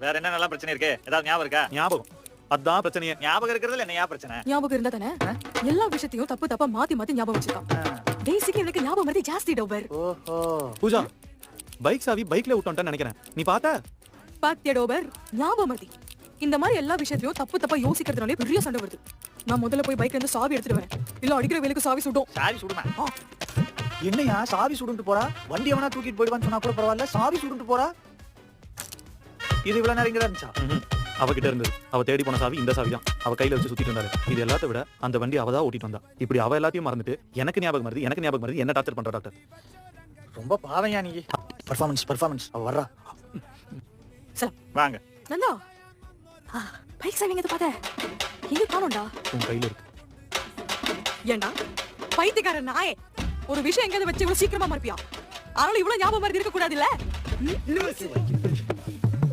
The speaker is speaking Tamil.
வேற என்ன நல்ல பிரச்சனை இருக்கு? ஏதாவது ஞாபகம் இருக்கா? ஞாபகம் அதான் பிரச்சனையே. ஞாபகம் இருக்கிறதுல என்ன பிரச்சனை? ஞாபகம் இருந்தா தானே எல்லா விஷயத்தையும் தப்பு தப்பா மாத்தி மாத்தி ஞாபகம் வச்சிருக்கான். பேசிக்கா எனக்கு ஞாபகம் மறதி ஜாஸ்தி டோபர். ஓஹோ. பூஜா பைக் சாவி பைக்ல விட்டோம்னு நினைக்கிறேன். நீ பார்த்தா? பாத்தியா டோபர், ஞாபகம் மறதி. இந்த மாதிரி எல்லா விஷயத்தையும் தப்பு தப்பா யோசிக்கிறதுனாலே பெரிய சண்டை வருது. நான் முதல்ல போய் பைக்ல இருந்து சாவி எடுத்துட்டு வரேன். இல்ல அடிக்கிற வேலைக்கு சாவி சுடும். சாவி சுடுமா? என்னையா சாவி சுடுன்ட்டு போறா? வண்டி எவனா தூக்கிட்டு போயிடுவான்னு சொன்னா கூட பரவாயில்ல, சாவி சுடுன்ட்டு போறா. இது இவ்வளவு நேரம் இங்க இருந்துச்சா? அவகிட்ட இருந்தது. அவ தேடி போன சாவி இந்த சாவி தான். அவ கையில வச்சு சுத்திட்டு இருந்தாரு. இது எல்லாத்த விட அந்த வண்டி அவ தான் ஓட்டிட்டு வந்தா. இப்படி அவ எல்லாத்தையும் மறந்துட்டு எனக்கு ஞாபகம் மறதி என்ன டார்ச்சர் பண்றா டாக்டர். ரொம்ப பாவையா நீ. பர்ஃபார்மன்ஸ் அவ வர்றா. சார் வாங்க. நந்தா, பைக் சாவி எங்க பாத்த? எங்க காணோம்டா? உன் கையில இருக்கு. ஏண்டா பைத்தியக்கார நாயே, ஒரு விஷயம் எங்கேயாவது வச்சு இவ்வளவு சீக்கிரமா மறப்பியா? ஆனாலும் இவ்வளவு ஞாபகம் மறதி இருக்க கூடாது இல்ல?